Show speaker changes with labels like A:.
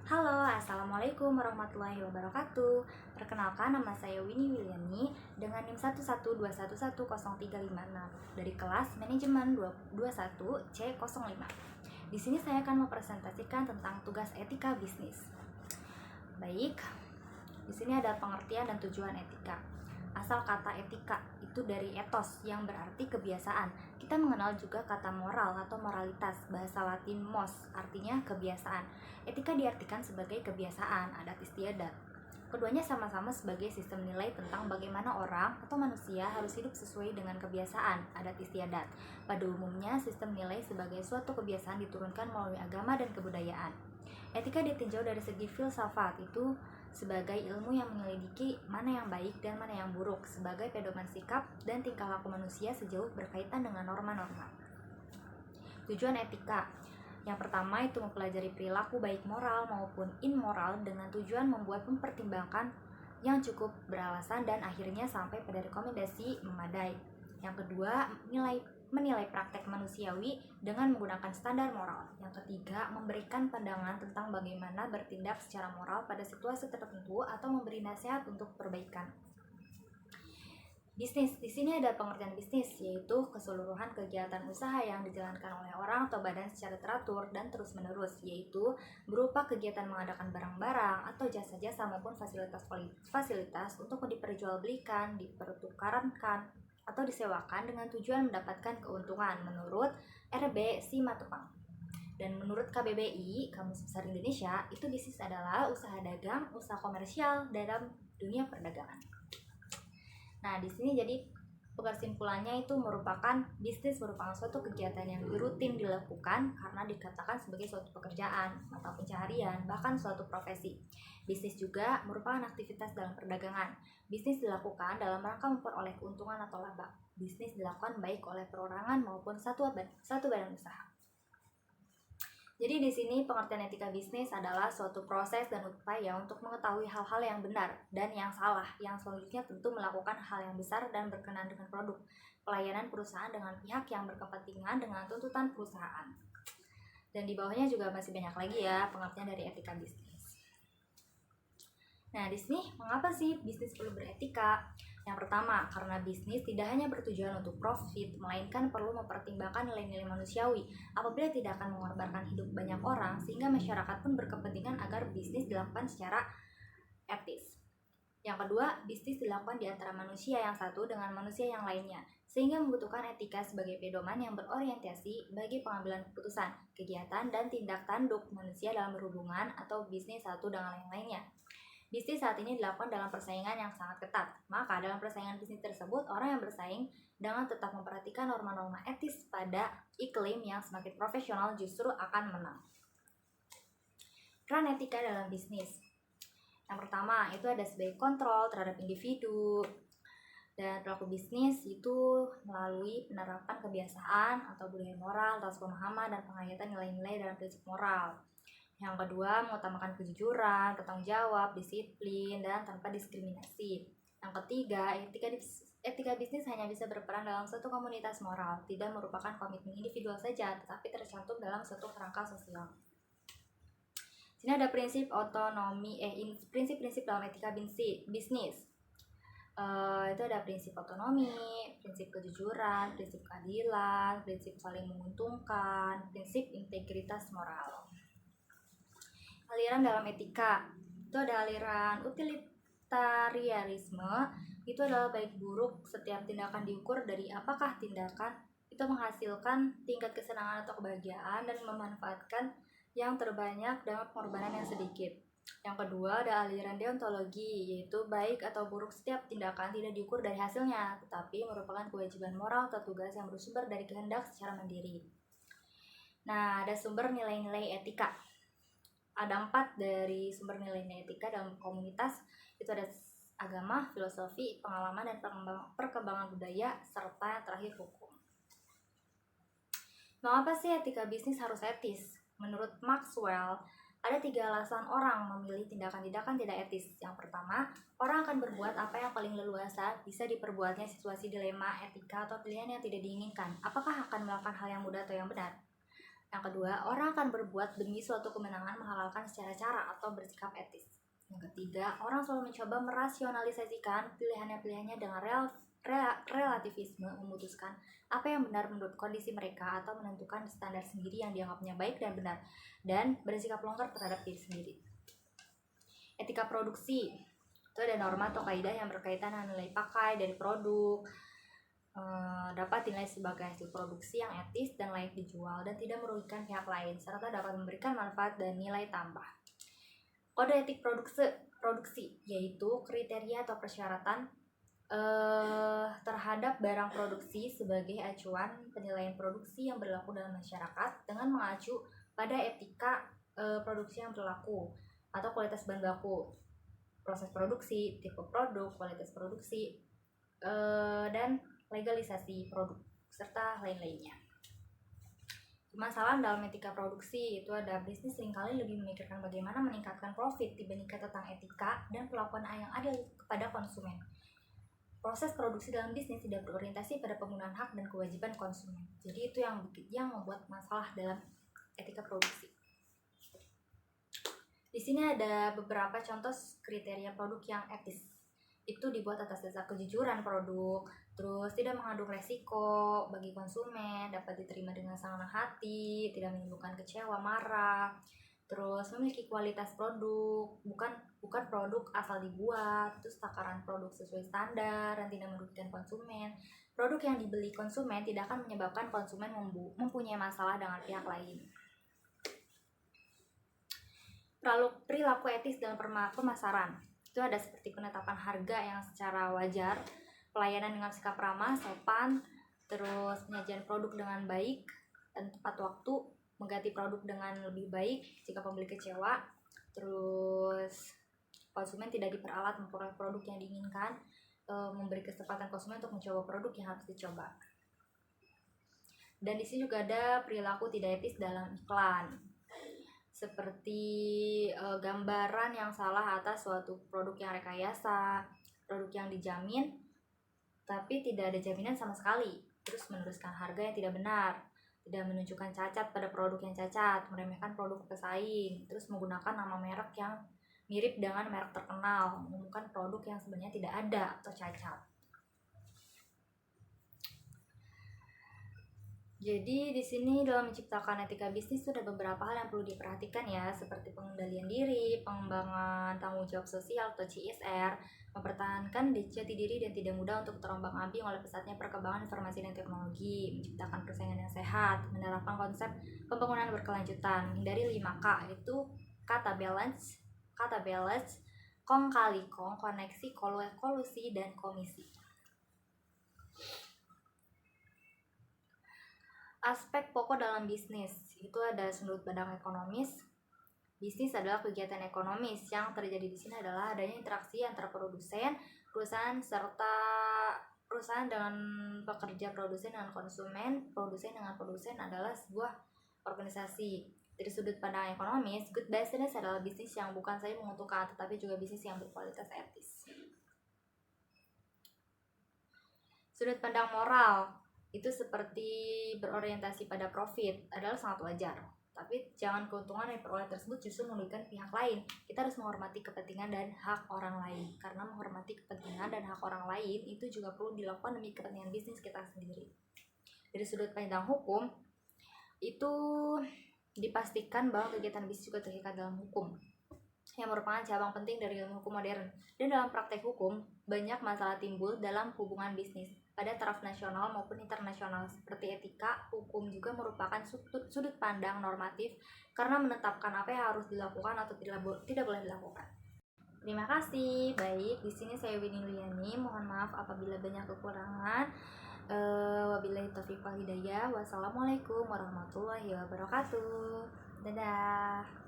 A: Halo, Assalamualaikum warahmatullahi wabarakatuh. Perkenalkan, nama saya Winnie Wiliani dengan NIM 112110356 dari kelas Manajemen 21C05. Di sini saya akan mempresentasikan tentang tugas etika bisnis. Baik, di sini ada pengertian dan tujuan etika. Asal kata etika itu dari ethos yang berarti kebiasaan. Kita mengenal juga kata moral atau moralitas, bahasa Latin mos, artinya kebiasaan. Etika diartikan sebagai kebiasaan, adat istiadat. Keduanya sama-sama sebagai sistem nilai tentang bagaimana orang atau manusia harus hidup sesuai dengan kebiasaan, adat istiadat. Pada umumnya, sistem nilai sebagai suatu kebiasaan diturunkan melalui agama dan kebudayaan. Etika ditinjau dari segi filsafat, itu sebagai ilmu yang menyelidiki mana yang baik dan mana yang buruk sebagai pedoman sikap dan tingkah laku manusia sejauh berkaitan dengan norma-norma. Tujuan etika yang pertama itu mempelajari perilaku baik moral maupun immoral dengan tujuan mempertimbangkan yang cukup beralasan dan akhirnya sampai pada rekomendasi memadai. Yang kedua, menilai praktek manusiawi dengan menggunakan standar moral. Yang ketiga, memberikan pandangan tentang bagaimana bertindak secara moral pada situasi tertentu atau memberi nasihat untuk perbaikan. Bisnis, di sini ada pengertian bisnis, yaitu keseluruhan kegiatan usaha yang dijalankan oleh orang atau badan secara teratur dan terus-menerus, yaitu berupa kegiatan mengadakan barang-barang atau jasa-jasa maupun fasilitas untuk diperjualbelikan, dipertukarkan, atau disewakan dengan tujuan mendapatkan keuntungan menurut RB Simatupang. Dan menurut KBBI, Kamus Besar Indonesia, itu bisnis adalah usaha dagang, usaha komersial dalam dunia perdagangan. Nah, di sini jadi kesimpulannya itu bisnis merupakan suatu kegiatan yang rutin dilakukan karena dikatakan sebagai suatu pekerjaan atau pencaharian, bahkan suatu profesi. Bisnis juga merupakan aktivitas dalam perdagangan. Bisnis dilakukan dalam rangka memperoleh keuntungan atau laba. Bisnis dilakukan baik oleh perorangan maupun satu badan usaha. Jadi di sini pengertian etika bisnis adalah suatu proses dan upaya untuk mengetahui hal-hal yang benar dan yang salah, yang selanjutnya tentu melakukan hal yang besar dan berkenan dengan produk, pelayanan perusahaan dengan pihak yang berkepentingan dengan tuntutan perusahaan. Dan di bawahnya juga masih banyak lagi ya pengertian dari etika bisnis. Nah, di sini mengapa sih bisnis perlu beretika? Yang pertama, karena bisnis tidak hanya bertujuan untuk profit, melainkan perlu mempertimbangkan nilai-nilai manusiawi. Apabila tidak akan mengorbankan hidup banyak orang, sehingga masyarakat pun berkepentingan agar bisnis dilakukan secara etis. Yang kedua, bisnis dilakukan di antara manusia yang satu dengan manusia yang lainnya, sehingga membutuhkan etika sebagai pedoman yang berorientasi bagi pengambilan keputusan, kegiatan, dan tindak tanduk manusia dalam berhubungan atau bisnis satu dengan yang lainnya. Bisnis saat ini dilakukan dalam persaingan yang sangat ketat. Maka dalam persaingan bisnis tersebut, orang yang bersaing dengan tetap memperhatikan norma-norma etis pada iklim yang semakin profesional justru akan menang. Peran etika dalam bisnis. Yang pertama, itu ada sebagai kontrol terhadap individu. Dan pelaku bisnis itu melalui penerapan kebiasaan atau budaya moral atas pemahaman dan penghayatan nilai-nilai dalam prinsip moral. Yang kedua, mengutamakan kejujuran, bertanggung jawab, disiplin, dan tanpa diskriminasi. Yang ketiga, etika bisnis hanya bisa berperan dalam suatu komunitas moral, tidak merupakan komitmen individual saja, tetapi tercantum dalam suatu kerangka sosial. Sini ada prinsip prinsip-prinsip dalam etika bisnis. Itu ada prinsip otonomi, prinsip kejujuran, prinsip keadilan, prinsip saling menguntungkan, prinsip integritas moral. Aliran dalam etika, itu ada aliran utilitarianisme, itu adalah baik buruk setiap tindakan diukur dari apakah tindakan itu menghasilkan tingkat kesenangan atau kebahagiaan dan memanfaatkan yang terbanyak dengan pengorbanan yang sedikit. Yang kedua ada aliran deontologi, yaitu baik atau buruk setiap tindakan tidak diukur dari hasilnya, tetapi merupakan kewajiban moral atau tugas yang bersumber dari kehendak secara mandiri. Nah, ada sumber nilai-nilai etika. Ada 4 dari sumber nilai etika dalam komunitas, itu ada agama, filosofi, pengalaman, dan perkembangan budaya, serta yang terakhir hukum. Mengapa sih etika bisnis harus etis? Menurut Maxwell, ada 3 alasan orang memilih tindakan-tindakan tidak etis. Yang pertama, orang akan berbuat apa yang paling leluasa bisa diperbuatnya situasi dilema etika atau pilihan yang tidak diinginkan. Apakah akan melakukan hal yang mudah atau yang benar? Yang kedua, orang akan berbuat demi suatu kemenangan menghalalkan secara cara atau bersikap etis. Yang ketiga, orang selalu mencoba merasionalisasikan pilihannya dengan relativisme, memutuskan apa yang benar menurut kondisi mereka atau menentukan standar sendiri yang dianggapnya baik dan benar, dan bersikap longgar terhadap diri sendiri. Etika produksi itu ada norma atau kaidah yang berkaitan dengan nilai pakai dari produk, dapat dinilai sebagai hasil produksi yang etis dan layak dijual dan tidak merugikan pihak lain, serta dapat memberikan manfaat dan nilai tambah. Kode etik produksi yaitu kriteria atau persyaratan terhadap barang produksi sebagai acuan penilaian produksi yang berlaku dalam masyarakat dengan mengacu pada etika produksi yang berlaku atau kualitas bahan baku, proses produksi, tipe produk, kualitas produksi, dan legalisasi produk serta lain-lainnya. Masalah dalam etika produksi itu ada bisnis seringkali lebih memikirkan bagaimana meningkatkan profit dibandingkan tentang etika dan perlakuan yang adil kepada konsumen. Proses produksi dalam bisnis tidak berorientasi pada penggunaan hak dan kewajiban konsumen. Jadi itu yang membuat masalah dalam etika produksi. Di sini ada beberapa contoh kriteria produk yang etis. Itu dibuat atas dasar kejujuran produk, terus tidak mengandung resiko bagi konsumen, dapat diterima dengan senang hati, tidak menimbulkan kecewa, marah, terus memiliki kualitas produk, bukan produk asal dibuat, terus takaran produk sesuai standar dan tidak merugikan konsumen. Produk yang dibeli konsumen tidak akan menyebabkan konsumen mempunyai masalah dengan pihak lain. Perilaku etis dalam pemasaran itu ada seperti penetapan harga yang secara wajar, pelayanan dengan sikap ramah, sopan, terus penyajian produk dengan baik dan tepat waktu, mengganti produk dengan lebih baik jika pembeli kecewa, terus konsumen tidak diperalat memperoleh produk yang diinginkan, memberi kesempatan konsumen untuk mencoba produk yang harus dicoba. Dan di sini juga ada perilaku tidak etis dalam iklan, seperti gambaran yang salah atas suatu produk yang rekayasa, produk yang dijamin tapi tidak ada jaminan sama sekali, terus meneruskan harga yang tidak benar, tidak menunjukkan cacat pada produk yang cacat, meremehkan produk pesaing, terus menggunakan nama merek yang mirip dengan merek terkenal, mengumumkan produk yang sebenarnya tidak ada atau cacat. Jadi di sini dalam menciptakan etika bisnis itu ada beberapa hal yang perlu diperhatikan ya, seperti pengendalian diri, pengembangan tanggung jawab sosial atau CSR, mempertahankan jati diri dan tidak mudah untuk terombang-ambing oleh pesatnya perkembangan informasi dan teknologi, menciptakan persaingan yang sehat, menerapkan konsep pembangunan berkelanjutan, hindari 5K itu kata balance, kong kali kong, koneksi, kolusi, dan komisi. Aspek pokok dalam bisnis itu ada sudut pandang ekonomis. Bisnis adalah kegiatan ekonomis. Yang terjadi di sini adalah adanya interaksi antara perusahaan dengan pekerja, produsen dengan konsumen, produsen dengan produsen adalah sebuah organisasi. Dari sudut pandang ekonomis, good business adalah bisnis yang bukan saja menguntungkan tetapi juga bisnis yang berkualitas etis. Sudut pandang moral itu seperti berorientasi pada profit adalah sangat wajar, tapi jangan keuntungan yang diperoleh tersebut justru merugikan pihak lain. Kita harus menghormati kepentingan dan hak orang lain, karena menghormati kepentingan dan hak orang lain itu juga perlu dilakukan demi kepentingan bisnis kita sendiri. Dari sudut pandang hukum itu dipastikan bahwa kegiatan bisnis juga terikat dalam hukum yang merupakan cabang penting dari ilmu hukum modern. Dan dalam praktek hukum, banyak masalah timbul dalam hubungan bisnis pada taraf nasional maupun internasional, seperti etika. Hukum juga merupakan sudut pandang normatif karena menetapkan apa yang harus dilakukan atau tidak boleh dilakukan. Terima kasih. Baik, di sini saya Winnie Liani. Mohon maaf apabila banyak kekurangan. Wabillahi taufiq wal hidayah. Wassalamualaikum warahmatullahi wabarakatuh. Dadah.